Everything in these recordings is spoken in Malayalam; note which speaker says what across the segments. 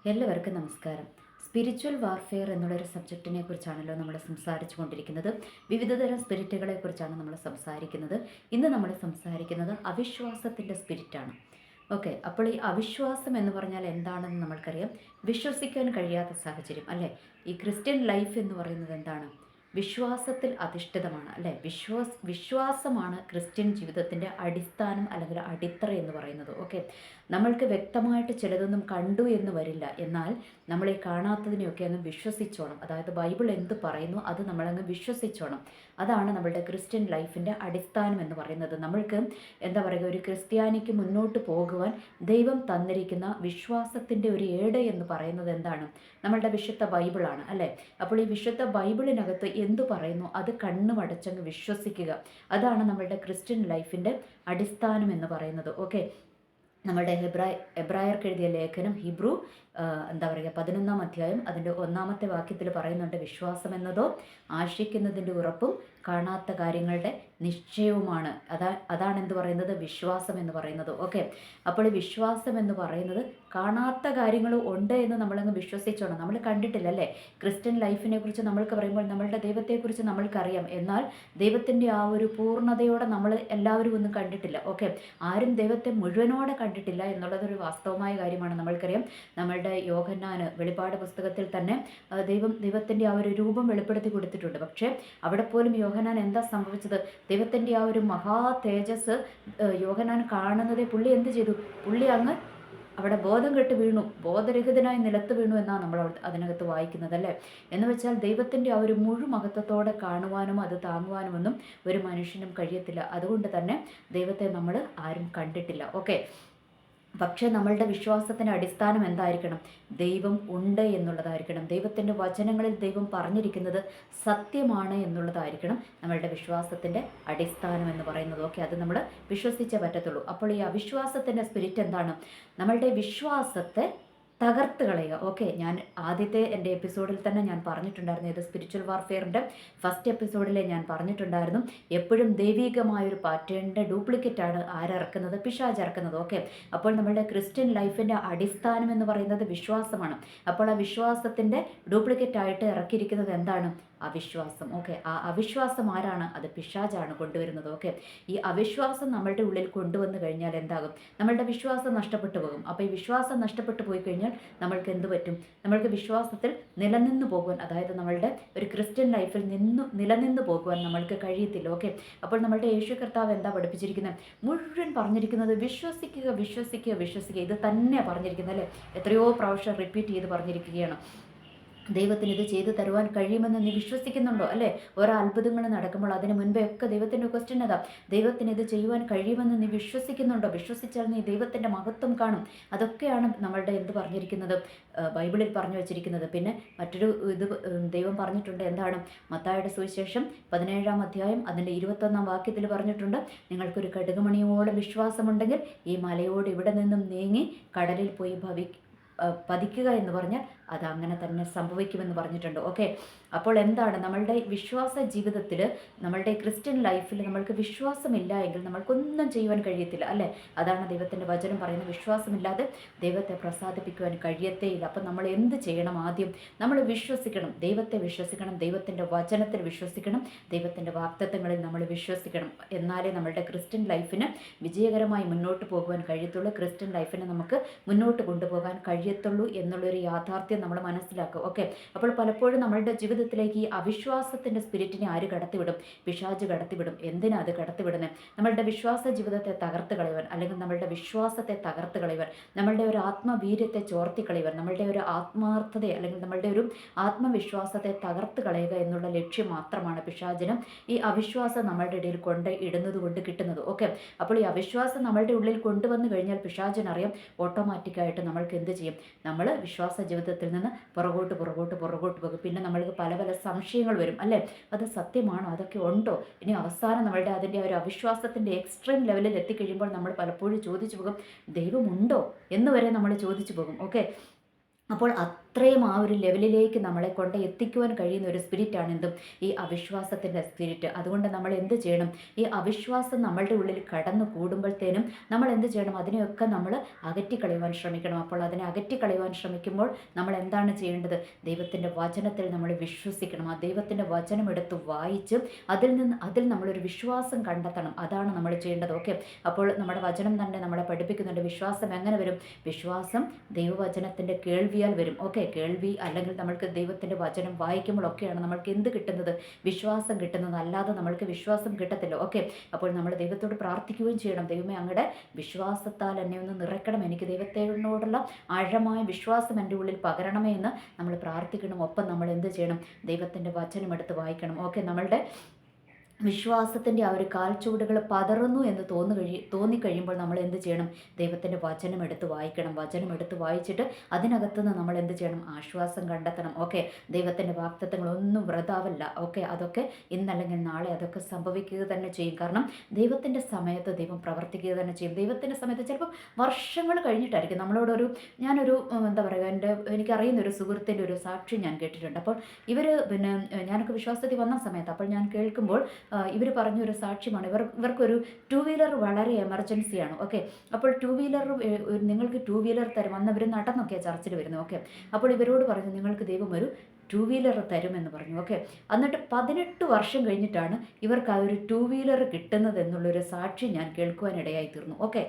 Speaker 1: എല്ലാവർക്കും നമസ്കാരം. സ്പിരിച്വൽ വാർഫെയർ എന്നുള്ളൊരു സബ്ജക്റ്റിനെ കുറിച്ചാണല്ലോ നമ്മൾ സംസാരിച്ചു കൊണ്ടിരിക്കുന്നത്. വിവിധതരം സ്പിരിറ്റുകളെ കുറിച്ചാണ് നമ്മൾ സംസാരിക്കുന്നത്. ഇന്ന് നമ്മൾ സംസാരിക്കുന്നത് അവിശ്വാസത്തിൻ്റെ സ്പിരിറ്റാണ്. ഓക്കെ, അപ്പോൾ ഈ അവിശ്വാസം എന്ന് പറഞ്ഞാൽ എന്താണെന്ന് നമ്മൾക്കറിയാം. വിശ്വസിക്കാൻ കഴിയാത്ത സാഹചര്യം അല്ലേ? ഈ ക്രിസ്ത്യൻ ലൈഫ് എന്ന് പറയുന്നത് എന്താണ്? വിശ്വാസത്തിൽ അധിഷ്ഠിതമാണ് അല്ലേ? വിശ്വാസമാണ് ക്രിസ്ത്യൻ ജീവിതത്തിൻ്റെ അടിസ്ഥാനം അല്ലെങ്കിൽ അടിത്തറ എന്ന് പറയുന്നത്. ഓക്കെ, നമ്മൾക്ക് വ്യക്തമായിട്ട് ചിലതൊന്നും കണ്ടു എന്ന് വരില്ല, എന്നാൽ നമ്മളെ കാണാത്തതിനെയൊക്കെ അങ്ങ് വിശ്വസിച്ചോണം. അതായത് ബൈബിൾ എന്ത് പറയുന്നു അത് നമ്മളങ്ങ് വിശ്വസിച്ചോണം. അതാണ് നമ്മളുടെ ക്രിസ്ത്യൻ ലൈഫിൻ്റെ അടിസ്ഥാനം എന്ന് പറയുന്നത്. നമ്മൾക്ക് എന്താ പറയുക, ഒരു ക്രിസ്ത്യാനിക്ക് മുന്നോട്ട് പോകുവാൻ ദൈവം തന്നിരിക്കുന്ന വിശ്വാസത്തിൻ്റെ ഒരു ഏട് എന്ന് പറയുന്നത് എന്താണ്? നമ്മളുടെ വിശുദ്ധ ബൈബിളാണ് അല്ലേ? അപ്പോൾ ഈ വിശുദ്ധ ബൈബിളിനകത്ത് എന്തു പറയുന്നു അത് കണ്ണുമടച്ചങ്ങ് വിശ്വസിക്കുക. അതാണ് നമ്മളുടെ ക്രിസ്ത്യൻ ലൈഫിൻ്റെ അടിസ്ഥാനം എന്ന് പറയുന്നത്. ഓക്കെ, നമ്മളുടെ എബ്രായർക്ക് എഴുതിയ ലേഖനം ഹിബ്രു എന്താ പറയുക 11-ാം അധ്യായം അതിൻ്റെ 1-ാമത്തെ വാക്യത്തിൽ പറയുന്നുണ്ട്, വിശ്വാസം എന്നതോ ആശിക്കുന്നതിൻ്റെ ഉറപ്പും കാണാത്ത കാര്യങ്ങളുടെ നിശ്ചയവുമാണ്. അതാണ് എന്ത് പറയുന്നത്? വിശ്വാസം എന്ന് പറയുന്നത്. ഓക്കെ, അപ്പോൾ വിശ്വാസം എന്ന് പറയുന്നത് കാണാത്ത കാര്യങ്ങൾ ഉണ്ട് എന്ന് നമ്മളങ്ങ് വിശ്വസിച്ചോണം. നമ്മൾ കണ്ടിട്ടില്ല അല്ലേ? ക്രിസ്ത്യൻ ലൈഫിനെ കുറിച്ച് നമ്മൾക്ക് പറയുമ്പോൾ നമ്മളുടെ ദൈവത്തെക്കുറിച്ച് നമ്മൾക്കറിയാം, എന്നാൽ ദൈവത്തിൻ്റെ ആ ഒരു പൂർണ്ണതയോടെ നമ്മൾ എല്ലാവരും ഒന്നും കണ്ടിട്ടില്ല. ഓക്കെ, ആരും ദൈവത്തെ മുഴുവനോടെ കണ്ടിട്ടില്ല എന്നുള്ളതൊരു വാസ്തവമായ കാര്യമാണ്. നമ്മൾക്കറിയാം, നമ്മളുടെ യോഹന്നാന് വെളിപ്പാട് പുസ്തകത്തിൽ തന്നെ ദൈവത്തിൻ്റെ ആ ഒരു രൂപം വെളിപ്പെടുത്തി കൊടുത്തിട്ടുണ്ട്. പക്ഷേ അവിടെ പോലും യോഹന്നാൻ എന്താ സംഭവിച്ചത്? ദൈവത്തിൻ്റെ ആ ഒരു മഹാ തേജസ് യോഹന്നാൻ കാണുന്നതേ പുള്ളി എന്ത് ചെയ്തു? പുള്ളി അങ്ങ് അവിടെ ബോധം കെട്ട് വീണു, ബോധരഹിതനായി നിലത്ത് വീണു എന്നാണ് നമ്മൾ അതിനകത്ത് വായിക്കുന്നത് അല്ലേ? എന്ന് വെച്ചാൽ ദൈവത്തിൻ്റെ ആ ഒരു മുഴുമഹത്വത്തോടെ കാണുവാനും അത് താങ്ങുവാനുമൊന്നും ഒരു മനുഷ്യനും കഴിയത്തില്ല. അതുകൊണ്ട് തന്നെ ദൈവത്തെ നമ്മൾ ആരും കണ്ടിട്ടില്ല. ഓക്കെ, പക്ഷേ നമ്മളുടെ വിശ്വാസത്തിൻ്റെ അടിസ്ഥാനം എന്തായിരിക്കണം? ദൈവം ഉണ്ട് എന്നുള്ളതായിരിക്കണം. ദൈവത്തിൻ്റെ വചനങ്ങളിൽ ദൈവം പറഞ്ഞിരിക്കുന്നത് സത്യമാണ് എന്നുള്ളതായിരിക്കണം നമ്മളുടെ വിശ്വാസത്തിൻ്റെ അടിസ്ഥാനം എന്ന് പറയുന്നത്. ഓക്കെ, അത് നമ്മൾ വിശ്വസിച്ചേ പറ്റത്തുള്ളൂ. അപ്പോൾ ഈ അവിശ്വാസത്തിൻ്റെ സ്പിരിറ്റ് എന്താണ്? നമ്മളുടെ വിശ്വാസത്തെ തകർത്ത് കളയുക. ഓക്കെ, ഞാൻ ആദ്യത്തെ എൻ്റെ എപ്പിസോഡിൽ തന്നെ ഞാൻ പറഞ്ഞിട്ടുണ്ടായിരുന്നു, ഇത് സ്പിരിച്വൽ വാർഫെയറിൻ്റെ ഫസ്റ്റ് എപ്പിസോഡിലെ ഞാൻ പറഞ്ഞിട്ടുണ്ടായിരുന്നു, എപ്പോഴും ദൈവികമായൊരു പാറ്റേണിൻ്റെ ഡ്യൂപ്ലിക്കേറ്റാണ് ആരിറക്കുന്നത്? പിശാച് ഇറക്കുന്നത്. ഓക്കെ, അപ്പോൾ നമ്മളുടെ ക്രിസ്ത്യൻ ലൈഫിൻ്റെ അടിസ്ഥാനം എന്ന് പറയുന്നത് വിശ്വാസമാണ്. അപ്പോൾ ആ വിശ്വാസത്തിൻ്റെ ഡ്യൂപ്ലിക്കേറ്റായിട്ട് ഇറക്കിയിരിക്കുന്നത് എന്താണ്? അവിശ്വാസം. ഓക്കെ, ആ അവിശ്വാസം ആരാണ്? അത് പിശാചാണ് കൊണ്ടുവരുന്നത്. ഓക്കെ, ഈ അവിശ്വാസം നമ്മളുടെ ഉള്ളിൽ കൊണ്ടുവന്നു കഴിഞ്ഞാൽ എന്താകും? നമ്മളുടെ വിശ്വാസം നഷ്ടപ്പെട്ടു പോകും. അപ്പോൾ ഈ വിശ്വാസം നഷ്ടപ്പെട്ടു പോയി കഴിഞ്ഞാൽ നമ്മൾക്ക് എന്ത് പറ്റും? നമ്മൾക്ക് വിശ്വാസത്തിൽ നിലനിന്ന് പോകുവാൻ, അതായത് നമ്മളുടെ ഒരു ക്രിസ്ത്യൻ ലൈഫിൽ നിലനിന്ന് പോകുവാൻ നമ്മൾക്ക് കഴിയത്തില്ല. ഓക്കെ, അപ്പോൾ നമ്മളുടെ യേശു കർത്താവ് എന്താ പഠിപ്പിച്ചിരിക്കുന്നത്? മുഴുവൻ പറഞ്ഞിരിക്കുന്നത് വിശ്വസിക്കുക, വിശ്വസിക്കുക, വിശ്വസിക്കുക. ഇത് തന്നെ പറഞ്ഞിരിക്കുന്നത് അല്ലേ? എത്രയോ പ്രാവശ്യം റിപ്പീറ്റ് ചെയ്ത് പറഞ്ഞിരിക്കുകയാണ്. ദൈവത്തിന് ഇത് ചെയ്തു തരുവാൻ കഴിയുമെന്ന് നീ വിശ്വസിക്കുന്നുണ്ടോ അല്ലേ? ഓരോ അത്ഭുതങ്ങൾ നടക്കുമ്പോൾ അതിന് മുൻപേ ഒക്കെ ദൈവത്തിൻ്റെ ക്വസ്റ്റ്യൻ അതാ, ദൈവത്തിന് ഇത് ചെയ്യുവാൻ കഴിയുമെന്ന് നീ വിശ്വസിക്കുന്നുണ്ടോ? വിശ്വസിച്ചാൽ നീ ദൈവത്തിൻ്റെ മഹത്വം കാണും. അതൊക്കെയാണ് നമ്മളുടെ എന്ത് പറഞ്ഞിരിക്കുന്നത്? ബൈബിളിൽ പറഞ്ഞു വച്ചിരിക്കുന്നത്. പിന്നെ മറ്റൊരു ഇത് ദൈവം പറഞ്ഞിട്ടുണ്ട്, എന്താണ്? മത്തായിയുടെ സുവിശേഷം 17-ാം അധ്യായം അതിൻ്റെ 21-ാം വാക്യത്തിൽ പറഞ്ഞിട്ടുണ്ട്, നിങ്ങൾക്കൊരു കടുകുമണിയോളം വിശ്വാസമുണ്ടെങ്കിൽ ഈ മലയോട് ഇവിടെ നിന്നും നീങ്ങി കടലിൽ പോയി പതിക്കുക എന്ന് പറഞ്ഞാൽ അത് അങ്ങനെ തന്നെ സംഭവിക്കുമെന്ന് പറഞ്ഞിട്ടുണ്ട്. ഓക്കെ, അപ്പോൾ എന്താണ് നമ്മളുടെ വിശ്വാസ ജീവിതത്തിൽ, നമ്മളുടെ ക്രിസ്ത്യൻ ലൈഫിൽ നമ്മൾക്ക് വിശ്വാസമില്ല എങ്കിൽ നമ്മൾക്കൊന്നും ചെയ്യുവാൻ കഴിയത്തില്ല അല്ലേ? അതാണ് ദൈവത്തിൻ്റെ വചനം പറയുന്നത്, വിശ്വാസമില്ലാതെ ദൈവത്തെ പ്രസാദിപ്പിക്കുവാൻ കഴിയത്തേയില്ല. അപ്പം നമ്മൾ എന്ത് ചെയ്യണം? ആദ്യം നമ്മൾ വിശ്വസിക്കണം, ദൈവത്തെ വിശ്വസിക്കണം, ദൈവത്തിൻ്റെ വചനത്തിൽ വിശ്വസിക്കണം, ദൈവത്തിൻ്റെ വാഗ്ദത്തങ്ങളിൽ നമ്മൾ വിശ്വസിക്കണം. എന്നാലേ നമ്മളുടെ ക്രിസ്ത്യൻ ലൈഫിന് വിജയകരമായി മുന്നോട്ട് പോകുവാൻ കഴിയത്തുള്ളൂ, ക്രിസ്ത്യൻ ലൈഫിനെ നമുക്ക് മുന്നോട്ട് കൊണ്ടുപോകാൻ കഴിയത്തുള്ളൂ എന്നുള്ളൊരു യാഥാർത്ഥ്യം നമ്മൾ മനസ്സിലാക്കുക. ഓക്കെ, അപ്പോൾ പലപ്പോഴും നമ്മളുടെ ജീവിതത്തിലേക്ക് ഈ അവിശ്വാസത്തിൻ്റെ സ്പിരിറ്റിനെ ആര് കടത്തിവിടും? പിശാച് കടത്തിവിടും. എന്തിനാ അത് കടത്തിവിടുന്നത്? നമ്മളുടെ വിശ്വാസ ജീവിതത്തെ തകർത്ത് കളയുവാൻ, അല്ലെങ്കിൽ നമ്മളുടെ വിശ്വാസത്തെ തകർത്ത് കളയുവാൻ, നമ്മളുടെ ഒരു ആത്മവീര്യത്തെ ചോർത്തി കളയുവാൻ, നമ്മളുടെ ഒരു ആത്മാർത്ഥതയെ അല്ലെങ്കിൽ നമ്മളുടെ ഒരു ആത്മവിശ്വാസത്തെ തകർത്ത് കളയുക എന്നുള്ള ലക്ഷ്യം മാത്രമാണ് പിശാചിന് ഈ അവിശ്വാസം നമ്മളുടെ ഇടയിൽ കൊണ്ട് ഇടുന്നത് കൊണ്ട് കിട്ടുന്നത്. ഓക്കെ, അപ്പോൾ ഈ അവിശ്വാസം നമ്മളുടെ ഉള്ളിൽ കൊണ്ടുവന്നു കഴിഞ്ഞാൽ പിശാചിനറിയാം, ഓട്ടോമാറ്റിക്കായിട്ട് നമ്മൾക്ക് എന്ത് ചെയ്യും? നമ്മൾ വിശ്വാസ ജീവിതത്തിൽ നിന്ന് പുറകോട്ട് പോകും. പിന്നെ നമ്മൾക്ക് പല പല സംശയങ്ങൾ വരും അല്ലേ? അത് സത്യമാണോ? അതൊക്കെ ഉണ്ടോ? ഇനി അവസാനം നമ്മളുടെ അതിൻ്റെ ഒരു അവിശ്വാസത്തിൻ്റെ എക്സ്ട്രീം ലെവലിൽ എത്തിക്കഴിയുമ്പോൾ നമ്മൾ പലപ്പോഴും ചോദിച്ചു പോകും, ദൈവമുണ്ടോ എന്ന് വരെ നമ്മൾ ചോദിച്ചു പോകും. ഓക്കെ, അപ്പോൾ അത്രയും ആ ഒരു ലെവലിലേക്ക് നമ്മളെ കൊണ്ട് എത്തിക്കുവാൻ കഴിയുന്ന ഒരു സ്പിരിറ്റാണ് എന്തും ഈ അവിശ്വാസത്തിൻ്റെ സ്പിരിറ്റ്. അതുകൊണ്ട് നമ്മൾ എന്ത് ചെയ്യണം? ഈ അവിശ്വാസം നമ്മളുടെ ഉള്ളിൽ കടന്നു കൂടുമ്പോഴത്തേനും നമ്മൾ എന്ത് ചെയ്യണം? അതിനെയൊക്കെ നമ്മൾ അകറ്റിക്കളയുവാൻ ശ്രമിക്കണം. അപ്പോൾ അതിനെ അകറ്റിക്കളയുവാൻ ശ്രമിക്കുമ്പോൾ നമ്മൾ എന്താണ് ചെയ്യേണ്ടത്? ദൈവത്തിൻ്റെ വചനത്തിൽ നമ്മൾ വിശ്വസിക്കണം. ആ ദൈവത്തിൻ്റെ വചനം എടുത്ത് വായിച്ച് അതിൽ നമ്മളൊരു വിശ്വാസം കണ്ടെത്തണം. അതാണ് നമ്മൾ ചെയ്യേണ്ടത്. ഓക്കെ, അപ്പോൾ നമ്മുടെ വചനം തന്നെ നമ്മളെ പഠിപ്പിക്കുന്നുണ്ട്. വിശ്വാസം എങ്ങനെ വരും? വിശ്വാസം ദൈവവചനത്തിൻ്റെ കേൾവിയാൽ വരും. ഓക്കെ, കേൾവി അല്ലെങ്കിൽ നമ്മൾക്ക് ദൈവത്തിൻ്റെ വചനം വായിക്കുമ്പോഴൊക്കെയാണ് നമ്മൾക്ക് എന്ത് കിട്ടുന്നത്? വിശ്വാസം കിട്ടുന്നത്. അല്ലാതെ നമ്മൾക്ക് വിശ്വാസം കിട്ടത്തില്ല. ഓക്കെ, അപ്പോൾ നമ്മൾ ദൈവത്തോട് പ്രാർത്ഥിക്കുകയും ചെയ്യണം. ദൈവമേ, അങ്ങയുടെ വിശ്വാസത്താൽ എന്നെ ഒന്ന് നിറയ്ക്കണം, എനിക്ക് ദൈവത്തിനോടുള്ള ആഴമായ വിശ്വാസം എൻ്റെ ഉള്ളിൽ പകരണമേ എന്ന് നമ്മൾ പ്രാർത്ഥിക്കണം. ഒപ്പം നമ്മൾ എന്ത് ചെയ്യണം? ദൈവത്തിൻ്റെ വചനം എടുത്ത് വായിക്കണം. ഓക്കെ, നമ്മളുടെ വിശ്വാസത്തിൻ്റെ ആ ഒരു കാൽച്ചുവടുകൾ പതറുന്നു എന്ന് തോന്നിക്കഴിയുമ്പോൾ നമ്മൾ എന്ത് ചെയ്യണം? ദൈവത്തിൻ്റെ വചനം എടുത്ത് വായിക്കണം. വചനം എടുത്ത് വായിച്ചിട്ട് അതിനകത്തുനിന്ന് നമ്മൾ എന്ത് ചെയ്യണം? ആശ്വാസം കണ്ടെത്തണം. ഓക്കെ, ദൈവത്തിൻ്റെ വാഗ്ദത്തങ്ങളൊന്നും വൃഥാവല്ല. ഓക്കെ, അതൊക്കെ ഇന്നല്ലെങ്കിൽ നാളെ അതൊക്കെ സംഭവിക്കുക തന്നെ ചെയ്യും. കാരണം ദൈവത്തിൻ്റെ സമയത്ത് ദൈവം പ്രവർത്തിക്കുക തന്നെ ചെയ്യും. ദൈവത്തിൻ്റെ സമയത്ത് ചിലപ്പോൾ വർഷങ്ങൾ കഴിഞ്ഞിട്ടായിരിക്കും നമ്മളോടൊരു ഞാനൊരു എന്താ പറയുക, എനിക്കറിയുന്ന ഒരു സുഹൃത്തിൻ്റെ ഒരു സാക്ഷി ഞാൻ കേട്ടിട്ടുണ്ട്. അപ്പോൾ ഇവർ ഞാനൊക്കെ വിശ്വാസത്തിൽ വന്ന സമയത്ത് അപ്പോൾ ഞാൻ കേൾക്കുമ്പോൾ ഇവർ പറഞ്ഞൊരു സാക്ഷ്യമാണ്. ഇവർക്കൊരു 2 വീലർ വളരെ എമർജൻസിയാണ്. ഓക്കെ, അപ്പോൾ 2 വീലർ നിങ്ങൾക്ക് 2 വീലർ തരും. അന്ന് ഇവർ നടന്നൊക്കെയാണ് ചർച്ചിൽ വരുന്നത്. ഓക്കെ, അപ്പോൾ ഇവരോട് പറഞ്ഞു നിങ്ങൾക്ക് ദൈവം ഒരു 2 വീലർ തരുമെന്ന് പറഞ്ഞു. ഓക്കെ, എന്നിട്ട് 18 വർഷം കഴിഞ്ഞിട്ടാണ് ഇവർക്ക് ആ ഒരു 2 വീലർ കിട്ടുന്നത് എന്നുള്ളൊരു സാക്ഷി ഞാൻ കേൾക്കുവാനിടയായി തീർന്നു. ഓക്കെ,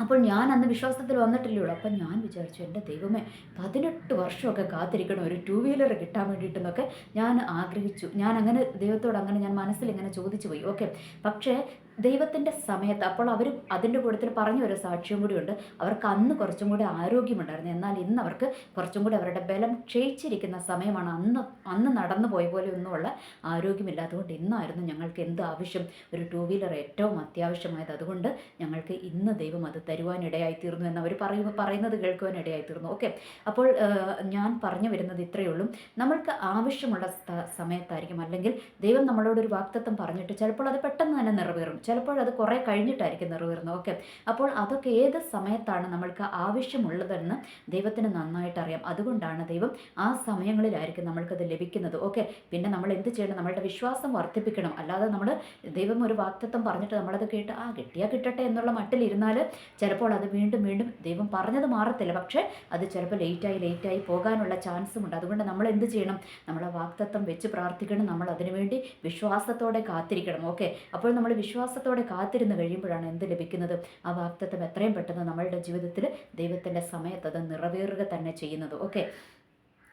Speaker 1: അപ്പോൾ ഞാൻ അന്ന് വിശ്വാസത്തിൽ വന്നിട്ടില്ലയുള്ളൂ. അപ്പം ഞാൻ വിചാരിച്ചു, എൻ്റെ ദൈവമേ, 18 വർഷമൊക്കെ കാത്തിരിക്കണം ഒരു 2 വീലർ കിട്ടാൻ വേണ്ടിയിട്ടെന്നൊക്കെ ഞാൻ ആഗ്രഹിച്ചു. ഞാൻ അങ്ങനെ ദൈവത്തോട് അങ്ങനെ ഞാൻ മനസ്സിൽ ഇങ്ങനെ ചോദിച്ചു പോയി. ഓക്കെ, പക്ഷേ ദൈവത്തിൻ്റെ സമയത്ത് അപ്പോൾ അവർ അതിൻ്റെ കൂട്ടത്തിൽ പറഞ്ഞ ഒരു സാക്ഷ്യം കൂടിയുണ്ട്. അവർക്ക് അന്ന് കുറച്ചും കൂടി ആരോഗ്യമുണ്ടായിരുന്നു. എന്നാൽ ഇന്ന് അവർക്ക് കുറച്ചും കൂടി അവരുടെ ബലം ക്ഷയിച്ചിരിക്കുന്ന സമയമാണ്. അന്ന് നടന്നു പോയ പോലെ ഒന്നുമുള്ള ആരോഗ്യമില്ല. അതുകൊണ്ട് ഇന്നായിരുന്നു ഞങ്ങൾക്ക് എന്ത് ആവശ്യം? ഒരു 2 വീലർ ഏറ്റവും അത്യാവശ്യമായത്. അതുകൊണ്ട് ഞങ്ങൾക്ക് ഇന്ന് ദൈവം അത് തരുവാനിടയായിത്തീർന്നു എന്ന് അവർ പറയുന്നത് കേൾക്കുവാനിടയായിത്തീർന്നു. ഓക്കെ, അപ്പോൾ ഞാൻ പറഞ്ഞു വരുന്നത് ഇത്രയേ ഉള്ളൂ. നമ്മൾക്ക് ആവശ്യമുള്ള സമയത്തായിരിക്കും, അല്ലെങ്കിൽ ദൈവം നമ്മളോടൊരു വാഗ്ദത്തം പറഞ്ഞിട്ട് ചിലപ്പോൾ അത് പെട്ടെന്ന് തന്നെ നിറവേറും, ചിലപ്പോൾ അത് കുറേ കഴിഞ്ഞിട്ടായിരിക്കും നിറവേറുന്നത്. ഓക്കെ, അപ്പോൾ അതൊക്കെ ഏത് സമയത്താണ് നമ്മൾക്ക് ആവശ്യമുള്ളതെന്ന് ദൈവത്തിന് നന്നായിട്ട് അറിയാം. അതുകൊണ്ടാണ് ദൈവം ആ സമയങ്ങളിലായിരിക്കും നമ്മൾക്കത് ലഭിക്കുന്നത്. ഓക്കെ, പിന്നെ നമ്മൾ എന്ത് ചെയ്യണം? നമ്മളുടെ വിശ്വാസം വർദ്ധിപ്പിക്കണം. അല്ലാതെ നമ്മൾ ദൈവം ഒരു വാഗ്ദത്തം പറഞ്ഞിട്ട് നമ്മളത് കേട്ട് കിട്ടിയാൽ കിട്ടട്ടെ എന്നുള്ള മട്ടിലിരുന്നാൽ ചിലപ്പോൾ അത് വീണ്ടും വീണ്ടും ദൈവം പറഞ്ഞത് മാറത്തില്ല. പക്ഷേ അത് ചിലപ്പോൾ ലേറ്റായി പോകാനുള്ള ചാൻസും ഉണ്ട്. അതുകൊണ്ട് നമ്മൾ എന്ത് ചെയ്യണം? നമ്മൾ ആ വാഗ്ദത്തം വെച്ച് പ്രാർത്ഥിക്കണം. നമ്മൾ അതിനുവേണ്ടി വിശ്വാസത്തോടെ കാത്തിരിക്കണം. ഓക്കെ, അപ്പോൾ നമ്മൾ വിശ്വാസത്തോടെ കാത്തിരുന്ന് കഴിയുമ്പോഴാണ് എന്ത് ലഭിക്കുന്നത്? ആ വാഗ്ദത്തം എത്രയും പെട്ടെന്ന് നമ്മളുടെ ജീവിതത്തിൽ ദൈവത്തിൻ്റെ സമയത്ത് അത് നിറവേറുക തന്നെ ചെയ്യുന്നത്. ഓക്കെ,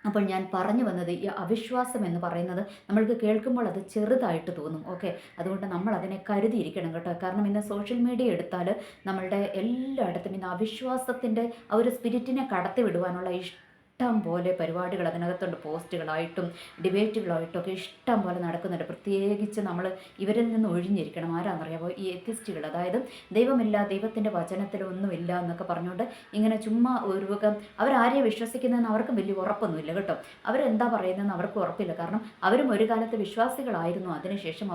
Speaker 1: അപ്പോൾ ഞാൻ പറഞ്ഞു വന്നത് ഈ അവിശ്വാസം എന്ന് പറയുന്നത് നമ്മൾക്ക് കേൾക്കുമ്പോൾ അത് ചെറുതായിട്ട് തോന്നും. ഓക്കെ, അതുകൊണ്ട് നമ്മൾ അതിനെ കരുതിയിരിക്കണം കേട്ടോ. കാരണം ഇന്ന് സോഷ്യൽ മീഡിയ എടുത്താൽ നമ്മളുടെ എല്ലായിടത്തും ഇന്ന് അവിശ്വാസത്തിൻ്റെ ആ ഒരു സ്പിരിറ്റിനെ കടത്തി വിടുവാനുള്ള ഇഷ്ടം പോലെ പരിപാടികൾ അതിനകത്തുണ്ട്. പോസ്റ്റുകളായിട്ടും ഡിബേറ്റുകളായിട്ടും ഒക്കെ ഇഷ്ടം പോലെ നടക്കുന്നുണ്ട്. പ്രത്യേകിച്ച് നമ്മൾ ഇവരിൽ നിന്ന് ഒഴിഞ്ഞിരിക്കണം. ആരാണെന്നറിയാമോ? ഈ എത്തിസ്റ്റുകൾ. അതായത് ദൈവമില്ല, ദൈവത്തിൻ്റെ വചനത്തിലൊന്നുമില്ല എന്നൊക്കെ പറഞ്ഞുകൊണ്ട് ഇങ്ങനെ ചുമ്മാ അവരാരെയും വിശ്വസിക്കുന്നതെന്ന് അവർക്കും വലിയ ഉറപ്പൊന്നുമില്ല കേട്ടോ. അവരെന്താ പറയുന്നതെന്ന് അവർക്ക് ഉറപ്പില്ല. കാരണം അവരും ഒരു കാലത്ത് വിശ്വാസികളായിരുന്നു. അതിനുശേഷം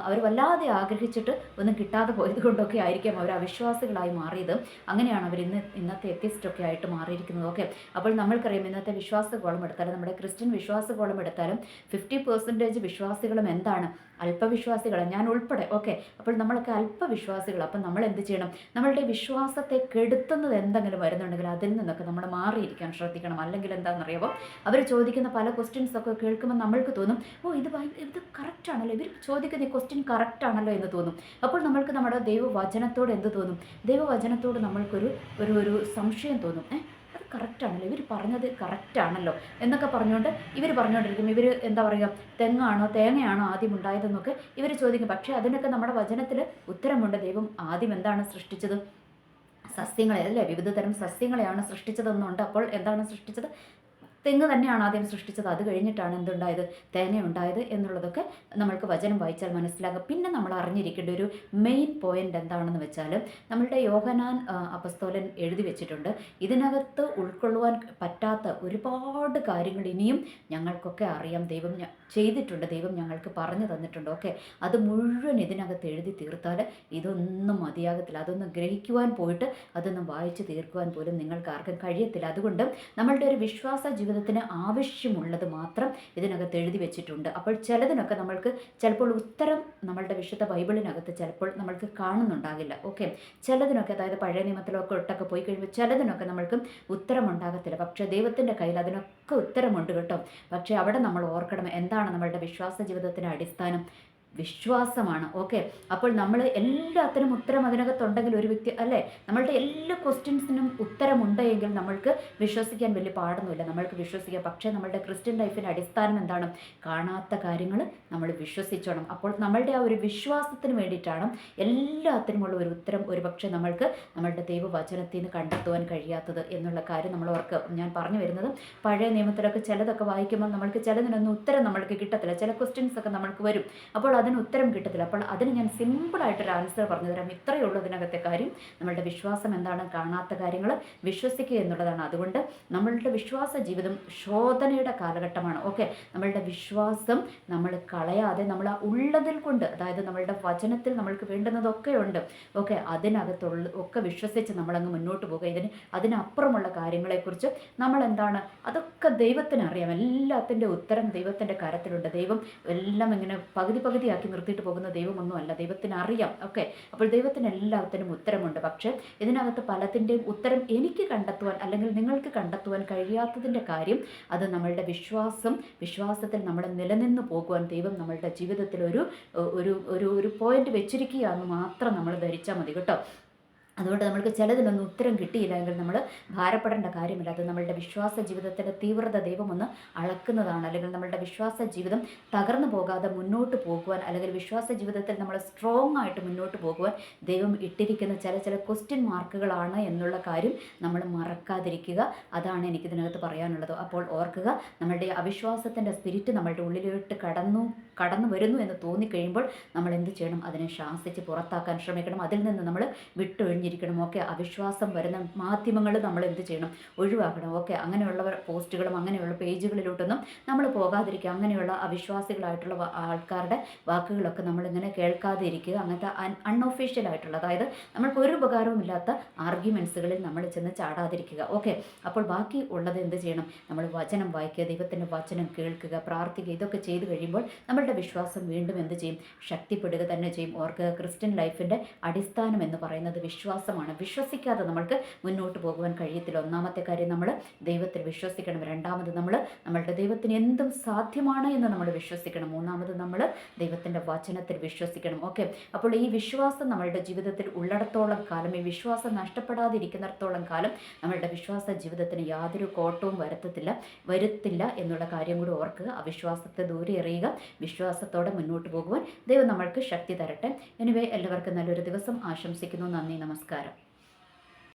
Speaker 1: അവർ വല്ലാതെ ആഗ്രഹിച്ചിട്ട് ഒന്നും കിട്ടാതെ പോയത് കൊണ്ടൊക്കെ ആയിരിക്കാം അവർ അവിശ്വാസികളായി മാറിയത്. അങ്ങനെയാണ് അവർ ഇന്നത്തെ എത്തിസ്റ്റൊക്കെ ആയിട്ട് മാറിയിരിക്കുന്നത്. ഓക്കെ, അപ്പോൾ നമ്മൾക്കറിയാം ഇന്നത്തെ വിശ്വാസ കോളം എടുത്താലും നമ്മുടെ ക്രിസ്ത്യൻ വിശ്വാസ കോളം എടുത്താലും 50% വിശ്വാസികളും എന്താണ്? അല്പവിശ്വാസികൾ, ഞാൻ ഉൾപ്പെടെ. ഓക്കെ, അപ്പോൾ നമ്മളൊക്കെ അല്പവിശ്വാസികൾ. അപ്പം നമ്മൾ എന്ത് ചെയ്യണം? നമ്മളുടെ വിശ്വാസത്തെ കെടുത്തുന്നത് എന്തെങ്കിലും വരുന്നുണ്ടെങ്കിൽ അതിൽ നിന്നൊക്കെ നമ്മൾ മാറിയിരിക്കാൻ ശ്രദ്ധിക്കണം. അല്ലെങ്കിൽ എന്താണെന്നറിയാമോ? അവർ ചോദിക്കുന്ന പല ക്വസ്റ്റ്യൻസൊക്കെ കേൾക്കുമ്പോൾ നമ്മൾക്ക് തോന്നും, ഇത് കറക്റ്റാണല്ലോ, ഇവർ ചോദിക്കുന്ന ഈ ക്വസ്റ്റ്യൻ കറക്റ്റാണല്ലോ എന്ന് തോന്നും. അപ്പോൾ നമ്മൾക്ക് നമ്മുടെ ദൈവവചനത്തോട് എന്ത് തോന്നും? ദൈവവചനത്തോട് നമ്മൾക്കൊരു സംശയം തോന്നും. അത് കറക്റ്റാണല്ലോ, ഇവർ പറഞ്ഞത് കറക്റ്റാണല്ലോ എന്നൊക്കെ പറഞ്ഞുകൊണ്ട് ഇവർ പറഞ്ഞുകൊണ്ടിരിക്കും. ഇവർ എന്താ പറയുക, തെങ്ങാണോ തേങ്ങയാണോ ആദ്യം ഉണ്ടായതെന്നൊക്കെ ഇവർ ചോദിക്കും. പക്ഷേ അതിനൊക്കെ നമ്മുടെ വചനത്തിൽ ഉത്തരമുണ്ട്. ദൈവം ആദ്യം എന്താണ് സൃഷ്ടിച്ചത്? സസ്യങ്ങളെ, അല്ലേ? വിവിധ തരം സസ്യങ്ങളെയാണ് സൃഷ്ടിച്ചതെന്നുണ്ട്. അപ്പോൾ എന്താണ് സൃഷ്ടിച്ചത്? തെങ്ങ് തന്നെയാണ് ആദ്യം സൃഷ്ടിച്ചത്, അത് കഴിഞ്ഞിട്ടാണ് എന്തുണ്ടായത്, തേങ്ങ ഉണ്ടായത് എന്നുള്ളതൊക്കെ നമ്മൾക്ക് വചനം വായിച്ചാൽ മനസ്സിലാകും. പിന്നെ നമ്മൾ അറിഞ്ഞിരിക്കേണ്ട ഒരു മെയിൻ പോയിന്റ് എന്താണെന്ന് വെച്ചാൽ, നമ്മളുടെ യോഹന്നാൻ അപ്പസ്തോലൻ എഴുതി വെച്ചിട്ടുണ്ട്, ഇതിനകത്ത് ഉൾക്കൊള്ളുവാൻ പറ്റാത്ത ഒരുപാട് കാര്യങ്ങൾ ഇനിയും ഞങ്ങൾക്കൊക്കെ അറിയാം, ദൈവം ചെയ്തിട്ടുണ്ട്, ദൈവം ഞങ്ങൾക്ക് പറഞ്ഞു തന്നിട്ടുണ്ട്. ഓക്കെ, അത് മുഴുവൻ ഇതിനകത്ത് എഴുതി തീർത്താൽ ഇതൊന്നും മതിയാകത്തില്ല. അതൊന്നും ഗ്രഹിക്കുവാൻ പോയിട്ട് അതൊന്നും വായിച്ച് തീർക്കുവാൻ പോലും നിങ്ങൾക്ക് ആർക്കും കഴിയത്തില്ല. അതുകൊണ്ട് നമ്മളുടെ ഒരു വിശ്വാസ ജീവിതത്തിന് ആവശ്യമുള്ളത് മാത്രം ഇതിനകത്ത് എഴുതി വെച്ചിട്ടുണ്ട്. അപ്പോൾ ചിലതിനൊക്കെ നമ്മൾക്ക് ചിലപ്പോൾ ഉത്തരം നമ്മളുടെ വിശുദ്ധ ബൈബിളിനകത്ത് ചിലപ്പോൾ നമ്മൾക്ക് കാണുന്നുണ്ടാകില്ല. ഓക്കെ, ചിലതിനൊക്കെ, അതായത് പഴയ നിയമത്തിലൊക്കെ ഒട്ടൊക്കെ പോയി കഴിയുമ്പോൾ ചിലതിനൊക്കെ നമ്മൾക്ക് ഉത്തരം ഉണ്ടാകത്തില്ല. പക്ഷേ ദൈവത്തിൻ്റെ കയ്യിൽ അതിനൊക്കെ ഉത്തരമുണ്ട് കേട്ടോ. പക്ഷേ അവിടെ നമ്മൾ ഓർക്കണം, എന്താണ് നമ്മളുടെ വിശ്വാസ ജീവിതത്തിൻ്റെ അടിസ്ഥാനം? വിശ്വാസമാണ്. ഓക്കെ, അപ്പോൾ നമ്മൾ എല്ലാത്തിനും ഉത്തരം അതിനകത്തുണ്ടെങ്കിൽ ഒരു വ്യക്തി അല്ലേ, നമ്മളുടെ എല്ലാ ക്വസ്റ്റ്യൻസിനും ഉത്തരമുണ്ടെങ്കിൽ നമ്മൾക്ക് വിശ്വസിക്കാൻ വലിയ പാടൊന്നുമില്ല, നമ്മൾക്ക് വിശ്വസിക്കാം. പക്ഷേ നമ്മളുടെ ക്രിസ്ത്യൻ ലൈഫിൻ്റെ അടിസ്ഥാനം എന്താണ്? കാണാത്ത കാര്യങ്ങൾ നമ്മൾ വിശ്വസിച്ചോണം. അപ്പോൾ നമ്മളുടെ ആ ഒരു വിശ്വാസത്തിന് വേണ്ടിയിട്ടാണ് എല്ലാത്തിനുമുള്ള ഒരു ഉത്തരം ഒരുപക്ഷെ നമ്മൾക്ക് നമ്മളുടെ ദൈവവചനത്തിൽ നിന്ന് കണ്ടെത്തുവാൻ കഴിയാത്തത് എന്നുള്ള കാര്യം നമ്മൾ ഓർക്കുക. ഞാൻ പറഞ്ഞു വരുന്നത്, പഴയ നിയമത്തിലൊക്കെ ചിലതൊക്കെ വായിക്കുമ്പോൾ നമ്മൾക്ക് ചിലതിനൊന്നും ഉത്തരം നമ്മൾക്ക് കിട്ടത്തില്ല, ചില ക്വസ്റ്റ്യൻസ് ഒക്കെ നമ്മൾക്ക് വരും, അപ്പോൾ അതിന് ഉത്തരം കിട്ടത്തില്ല. അപ്പോൾ അതിന് ഞാൻ സിമ്പിളായിട്ടൊരു ആൻസർ പറഞ്ഞു തരാം. ഇത്രയേ ഉള്ളൂ അതിനകത്തെ കാര്യം. നമ്മളുടെ വിശ്വാസം എന്താണ്? കാണാത്ത കാര്യങ്ങൾ വിശ്വസിക്കുക എന്നുള്ളതാണ്. അതുകൊണ്ട് നമ്മളുടെ വിശ്വാസ ജീവിതം ശോധനയുടെ കാലഘട്ടമാണ്. ഓക്കെ, നമ്മളുടെ വിശ്വാസം നമ്മൾ കളയാതെ നമ്മൾ ആ ഉള്ളതിൽ കൊണ്ട്, അതായത് നമ്മളുടെ വചനത്തിൽ നമ്മൾക്ക് വേണ്ടുന്നതൊക്കെ ഉണ്ട്. ഓക്കെ, അതിനകത്തുള്ള ഒക്കെ വിശ്വസിച്ച് നമ്മളങ്ങ് മുന്നോട്ട് പോകുക. അതിനപ്പുറമുള്ള കാര്യങ്ങളെക്കുറിച്ച് നമ്മൾ എന്താണ്, അതൊക്കെ ദൈവത്തിന് അറിയാം. എല്ലാത്തിൻ്റെ ഉത്തരം ദൈവത്തിൻ്റെ കരത്തിലുണ്ട്. ദൈവം എല്ലാം ഇങ്ങനെ പകുതി ആക്കി നിർത്തിയിട്ട് പോകുന്ന ദൈവമൊന്നുമല്ല, ദൈവത്തിന് അറിയാം. ഓക്കെ, അപ്പോൾ ദൈവത്തിന് എല്ലാത്തിനും ഉത്തരമുണ്ട്. പക്ഷേ ഇതിനകത്ത് പലതിൻ്റെയും ഉത്തരം എനിക്ക് കണ്ടെത്തുവാൻ അല്ലെങ്കിൽ നിങ്ങൾക്ക് കണ്ടെത്തുവാൻ കഴിയാത്തതിൻ്റെ കാര്യം, അത് നമ്മളുടെ വിശ്വാസത്തിൽ നമ്മൾ നിലനിന്ന് പോകുവാൻ ദൈവം നമ്മളുടെ ജീവിതത്തിൽ ഒരു പോയിന്റ് വെച്ചിരിക്കുകയാണെന്ന് മാത്രം നമ്മൾ ധരിച്ചാൽ മതി കേട്ടോ. അതുകൊണ്ട് നമ്മൾക്ക് ചിലതിനൊന്നും ഉത്തരം കിട്ടിയില്ല എങ്കിൽ നമ്മൾ ഭാരപ്പെടേണ്ട കാര്യമില്ല. അത് നമ്മളുടെ വിശ്വാസ ജീവിതത്തിൻ്റെ തീവ്രത ദൈവമൊന്ന് അളക്കുന്നതാണ്. അല്ലെങ്കിൽ നമ്മളുടെ വിശ്വാസ ജീവിതം തകർന്നു പോകാതെ മുന്നോട്ട് പോകുവാൻ, അല്ലെങ്കിൽ വിശ്വാസ ജീവിതത്തിൽ നമ്മൾ സ്ട്രോങ് ആയിട്ട് മുന്നോട്ട് പോകുവാൻ ദൈവം ഇട്ടിരിക്കുന്ന ചില ക്വസ്റ്റ്യൻ മാർക്കുകളാണ് എന്നുള്ള കാര്യം നമ്മൾ മറക്കാതിരിക്കുക. അതാണ് എനിക്കിതിനകത്ത് പറയാനുള്ളത്. അപ്പോൾ ഓർക്കുക, നമ്മളുടെ അവിശ്വാസത്തിൻ്റെ സ്പിരിറ്റ് നമ്മളുടെ ഉള്ളിലോട്ട് കടന്നു വരുന്നു എന്ന് തോന്നിക്കഴിയുമ്പോൾ നമ്മൾ എന്ത് ചെയ്യണം? അതിനെ ശാസിച്ച് പുറത്താക്കാൻ ശ്രമിക്കണം. അതിൽ നിന്ന് നമ്മൾ വിട്ടൊഴിഞ്ഞ് ിരിക്കണം. ഓക്കെ, അവിശ്വാസം വരുന്ന മാധ്യമങ്ങൾ നമ്മൾ എന്ത് ചെയ്യണം? ഒഴിവാക്കണം. ഓക്കെ, അങ്ങനെയുള്ളവർ പോസ്റ്റുകളും അങ്ങനെയുള്ള പേജുകളിലോട്ടൊന്നും നമ്മൾ പോകാതിരിക്കുക. അങ്ങനെയുള്ള അവിശ്വാസികളായിട്ടുള്ള ആൾക്കാരുടെ വാക്കുകളൊക്കെ നമ്മളിങ്ങനെ കേൾക്കാതെ ഇരിക്കുക. അങ്ങനത്തെ അൺഒഫീഷ്യൽ ആയിട്ടുള്ള, അതായത് നമ്മൾക്ക് ഒരു ഉപകാരവും ഇല്ലാത്ത ആർഗ്യുമെൻസുകളിൽ നമ്മൾ ചെന്ന് ചാടാതിരിക്കുക. ഓക്കെ, അപ്പോൾ ബാക്കി ഉള്ളത് എന്ത് ചെയ്യണം? നമ്മൾ വചനം വായിക്കുക, ദൈവത്തിൻ്റെ വചനം കേൾക്കുക, പ്രാർത്ഥിക്കുക. ഇതൊക്കെ ചെയ്തു കഴിയുമ്പോൾ നമ്മളുടെ വിശ്വാസം വീണ്ടും എന്ത് ചെയ്യും? ശക്തിപ്പെടുക തന്നെ ചെയ്യും. ഓർക്കുക, ക്രിസ്ത്യൻ ലൈഫിൻ്റെ അടിസ്ഥാനം എന്ന് പറയുന്നത് വിശ്വാസമാണ്. വിശ്വസിക്കാതെ നമ്മൾക്ക് മുന്നോട്ട് പോകുവാൻ കഴിയത്തില്ല. ഒന്നാമത്തെ കാര്യം, നമ്മൾ ദൈവത്തിൽ വിശ്വസിക്കണം. രണ്ടാമത്, നമ്മളുടെ ദൈവത്തിന് എന്തും സാധ്യമാണ് എന്ന് നമ്മൾ വിശ്വസിക്കണം. മൂന്നാമത്, നമ്മൾ ദൈവത്തിൻ്റെ വചനത്തിൽ വിശ്വസിക്കണം. ഓക്കെ, അപ്പോൾ ഈ വിശ്വാസം നമ്മളുടെ ജീവിതത്തിൽ ഉള്ളിടത്തോളം കാലം, ഈ വിശ്വാസം നഷ്ടപ്പെടാതിരിക്കുന്നിടത്തോളം കാലം നമ്മളുടെ വിശ്വാസ ജീവിതത്തിന് യാതൊരു കോട്ടവും വരുത്തില്ല എന്നുള്ള കാര്യം കൂടി ഓർക്കുക. അവിശ്വാസത്തെ ദൂരെ എറിയുക, വിശ്വാസത്തോടെ മുന്നോട്ട് പോകുവാൻ ദൈവം നമ്മൾക്ക് ശക്തി തരട്ടെ. എനിവേ, എല്ലാവർക്കും നല്ലൊരു ദിവസം ആശംസിക്കുന്നു. നന്ദി, നമസ്കാരം.